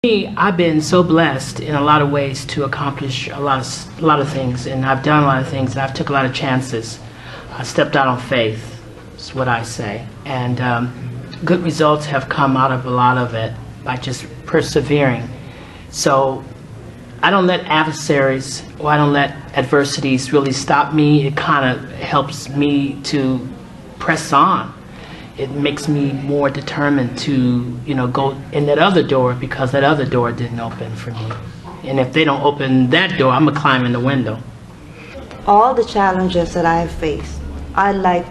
Me, I've been so blessed in a lot of ways to accomplish a lot of things, and I've done a lot of things, and I've took a lot of chances. I stepped out on faith, is what I say, and good results have come out of a lot of it by just persevering. So I don't let adversaries or I don't let adversities really stop me. It kind of helps me to press on. It makes me more determined to, go in that other door because that other door didn't open for me. And if they don't open that door, I'm gonna climb in the window. All the challenges that I've faced, I like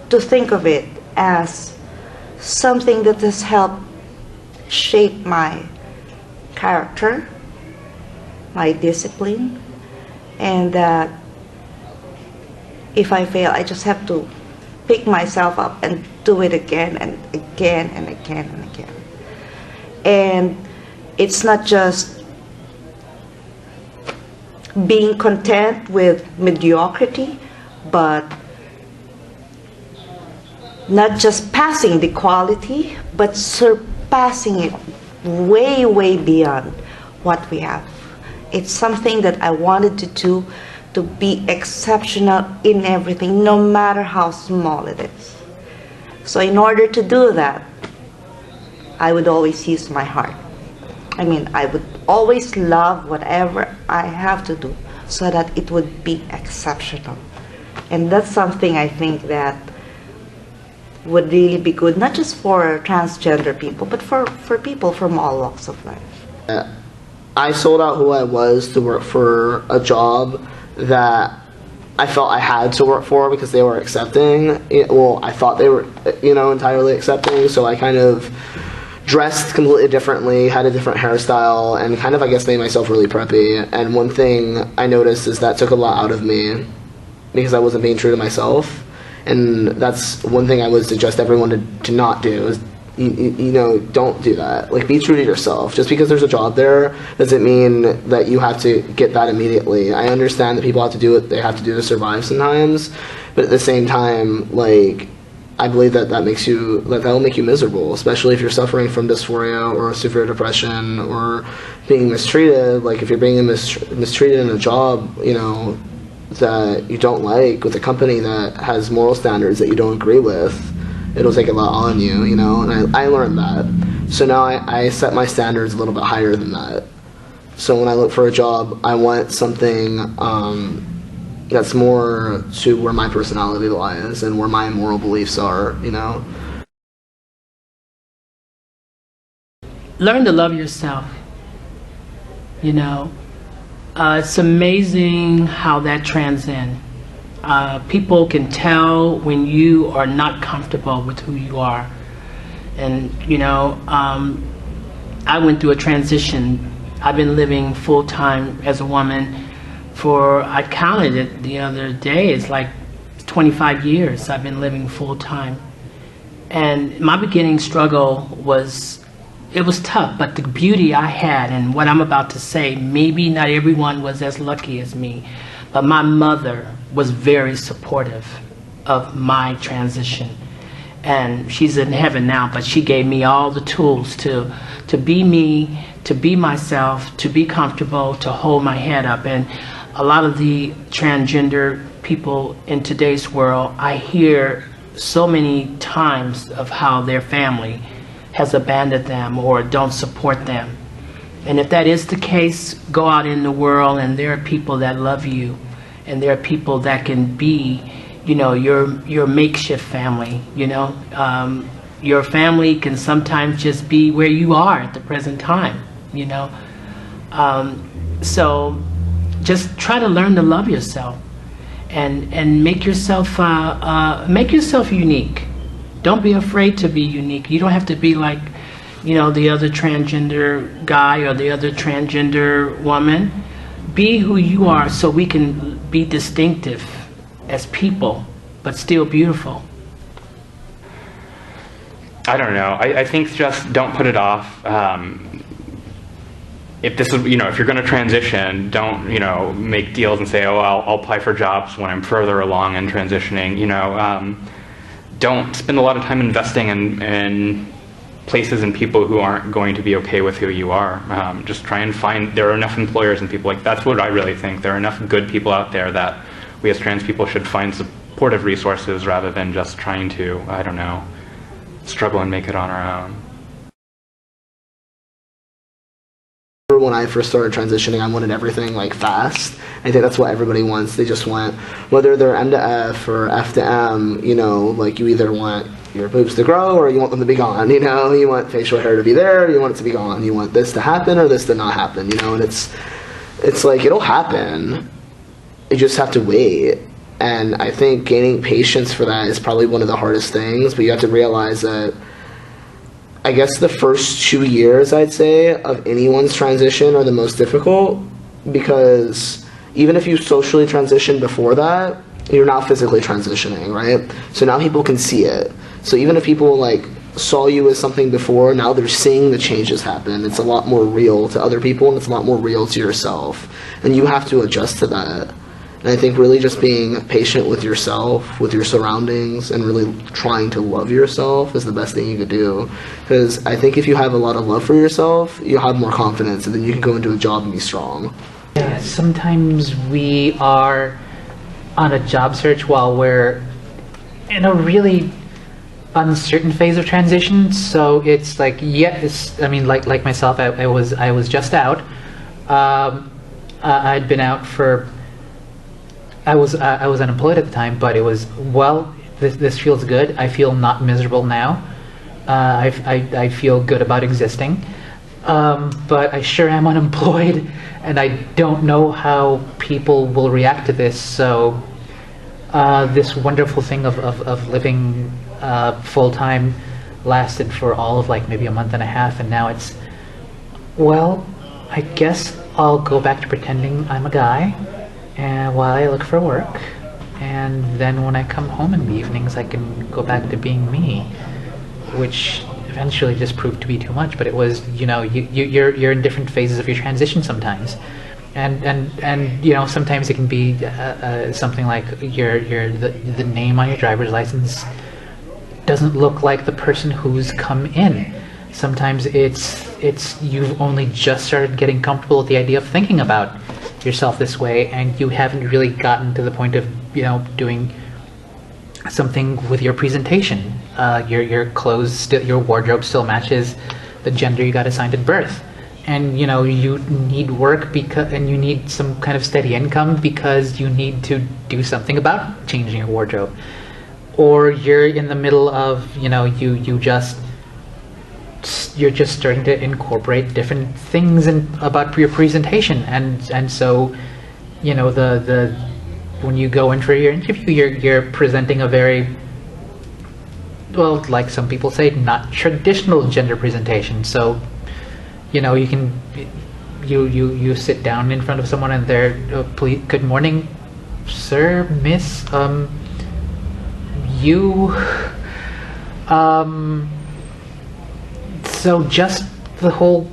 to think of it as something that has helped shape my character, my discipline, and that if I fail, I just have to pick myself up and do it again and again and again and again. And it's not just being content with mediocrity, but not just passing the quality, but surpassing it way, way beyond what we have. It's something that I wanted to do, to be exceptional in everything, no matter how small it is. So in order to do that, I would always use my heart. I would always love whatever I have to do so that it would be exceptional. And that's something I think that would really be good, not just for transgender people, but for people from all walks of life. I sold out who I was to work for a job that I felt I had to work for because they were accepting. Well, I thought they were, entirely accepting, so I kind of dressed completely differently, had a different hairstyle, and kind of, I guess, made myself really preppy. And one thing I noticed is that took a lot out of me because I wasn't being true to myself. And that's one thing I would suggest everyone to not do is, don't do that. Like, be true to yourself. Just because there's a job there doesn't mean that you have to get that immediately. I understand that people have to do what they have to do to survive sometimes, but at the same time, like, I believe that that will make you miserable, especially if you're suffering from dysphoria or severe depression or being mistreated. Like, if you're being mistreated in a job, that you don't like, with a company that has moral standards that you don't agree with, it'll take a lot on you, and I learned that. So now I set my standards a little bit higher than that. So when I look for a job, I want something that's more to where my personality lies and where my moral beliefs are, Learn to love yourself, It's amazing how that transcends. People can tell when you are not comfortable with who you are. And, I went through a transition. I've been living full-time as a woman for, I counted it the other day, it's like 25 years I've been living full-time. And my beginning struggle was tough, but the beauty I had, and what I'm about to say, maybe not everyone was as lucky as me, but my mother was very supportive of my transition. And she's in heaven now, but she gave me all the tools to be me, to be myself, to be comfortable, to hold my head up. And a lot of the transgender people in today's world, I hear so many times of how their family has abandoned them or don't support them. And if that is the case, go out in the world and there are people that love you, and there are people that can be, your makeshift family, your family can sometimes just be where you are at the present time, so just try to learn to love yourself and make yourself unique. Don't be afraid to be unique. You don't have to be like, the other transgender guy or the other transgender woman. Be who you are so we can be distinctive as people, but still beautiful. I don't know. I think just don't put it off. If this is, if you're going to transition, don't, make deals and say, oh, I'll apply for jobs when I'm further along in transitioning. Don't spend a lot of time investing in places and people who aren't going to be okay with who you are. Just try and find, there are enough employers and people like, that's what I really think. There are enough good people out there that we as trans people should find supportive resources rather than just trying to, I don't know, struggle and make it on our own. When I first started transitioning, I wanted everything like fast. I think that's what everybody wants. They just want, whether they're M to F or F to M, you know, like you either want your boobs to grow or you want them to be gone, you know, you want facial hair to be there, you want it to be gone, you want this to happen or this to not happen, you know, and it's like, it'll happen. You just have to wait. And I think gaining patience for that is probably one of the hardest things, but you have to realize that I guess the first 2 years, I'd say, of anyone's transition are the most difficult, because even if you socially transition before that, you're not physically transitioning, right? So now people can see it. So even if people like saw you as something before, now they're seeing the changes happen. It's a lot more real to other people, and it's a lot more real to yourself. And you have to adjust to that. And I think really just being patient with yourself, with your surroundings, and really trying to love yourself is the best thing you could do. Because I think if you have a lot of love for yourself, you'll have more confidence, and then you can go into a job and be strong. Yeah, sometimes we are on a job search while we're in a really uncertain phase of transition. So it's like, I mean, like myself, I was just out. I'd been out for. I was unemployed at the time, but it was, well, this feels good. I feel not miserable now. I feel good about existing. But I sure am unemployed, and I don't know how people will react to this. So this wonderful thing of living full-time lasted for all of like maybe a month and a half, and now it's, well, I guess I'll go back to pretending I'm a guy and while I look for work, and then when I come home in the evenings I can go back to being me, which eventually just proved to be too much. But it was, you know, you're in different phases of your transition sometimes, and you know, sometimes it can be something like the name on your driver's license doesn't look like the person who's come in. Sometimes it's you've only just started getting comfortable with the idea of thinking about yourself this way, and you haven't really gotten to the point of, you know, doing something with your presentation. Your clothes, your wardrobe still matches the gender you got assigned at birth, and you know you need work and you need some kind of steady income because you need to do something about changing your wardrobe, or you're in the middle of, you know, you're just starting to incorporate different things about your presentation, and so, you know, the when you go in for your interview, you're presenting a very, well, like some people say, not traditional gender presentation. So, you know, you sit down in front of someone and they're, please, good morning, sir, miss, you, so just the whole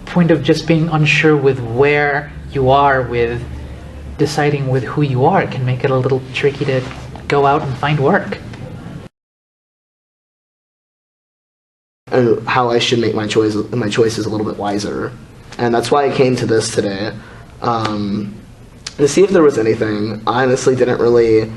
point of just being unsure with where you are with deciding with who you are can make it a little tricky to go out and find work. And how I should make my choices a little bit wiser. And that's why I came to this today, to see if there was anything. I honestly didn't really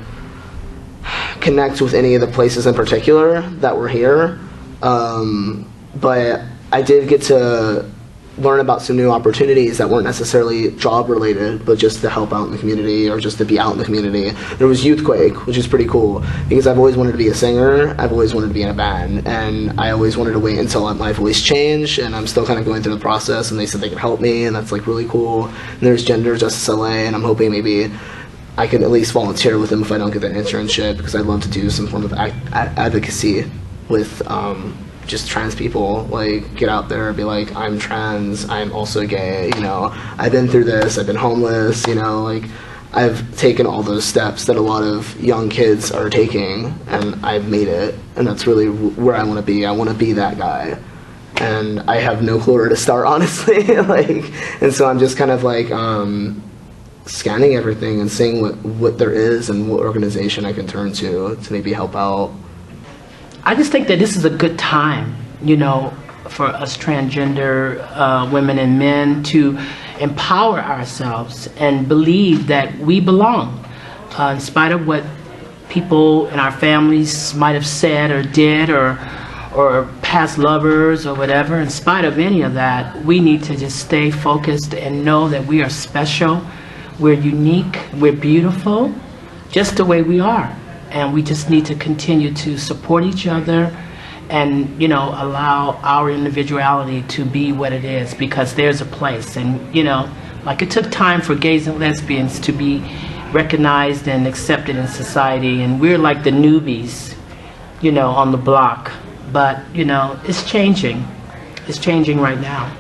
connect with any of the places in particular that were here. But I did get to learn about some new opportunities that weren't necessarily job related, but just to help out in the community or just to be out in the community. There was Youthquake, which is pretty cool because I've always wanted to be a singer, I've always wanted to be in a band, and I always wanted to wait until my voice changed, and I'm still kind of going through the process, and they said they could help me, and that's like really cool. And there's Gender Justice LA, and I'm hoping maybe I could at least volunteer with them if I don't get that internship, because I'd love to do some form of advocacy with just trans people, like get out there and be like, I'm trans, I'm also gay, you know, I've been through this, I've been homeless, you know, like I've taken all those steps that a lot of young kids are taking, and I've made it, and that's really where I want to be. I want to be that guy, and I have no clue where to start, honestly. Like, and so I'm just kind of like scanning everything and seeing what there is and what organization I can turn to maybe help out. I just think that this is a good time you know, for us transgender women and men to empower ourselves and believe that we belong, in spite of what people in our families might have said or did, or past lovers or whatever. In spite of any of that, we need to just stay focused and know that we are special, we're unique, we're beautiful, just the way we are. And we just need to continue to support each other and, you know, allow our individuality to be what it is, because there's a place. And, you know, like it took time for gays and lesbians to be recognized and accepted in society, and we're like the newbies, you know, on the block. But, you know, it's changing. It's changing right now.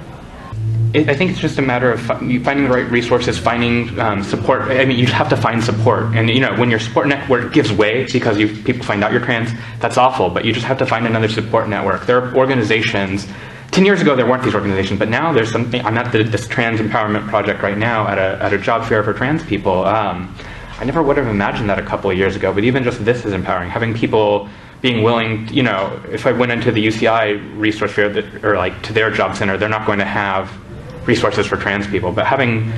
I think it's just a matter of finding the right resources, finding support. I mean, you just have to find support. And, you know, when your support network gives way because people find out you're trans, that's awful. But you just have to find another support network. There are organizations. 10 years ago, there weren't these organizations, but now there's something. I'm at this trans empowerment project right now at a job fair for trans people. I never would have imagined that a couple of years ago, but even just this is empowering. Having people being willing, you know, if I went into the UCI resource fair or like to their job center, they're not going to have resources for trans people, but having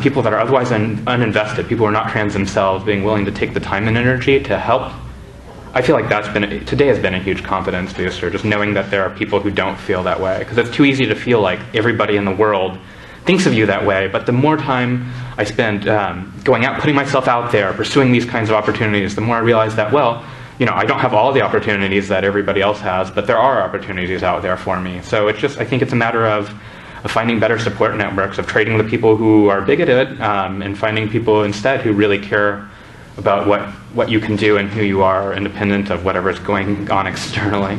people that are otherwise uninvested, people who are not trans themselves, being willing to take the time and energy to help, I feel like today has been a huge confidence booster, just knowing that there are people who don't feel that way, because it's too easy to feel like everybody in the world thinks of you that way. But the more time I spend going out, putting myself out there, pursuing these kinds of opportunities, the more I realize that, well, you know, I don't have all the opportunities that everybody else has, but there are opportunities out there for me. So it's just, I think it's a matter of finding better support networks, of trading the people who are bigoted, and finding people instead who really care about what you can do and who you are, independent of whatever's going on externally.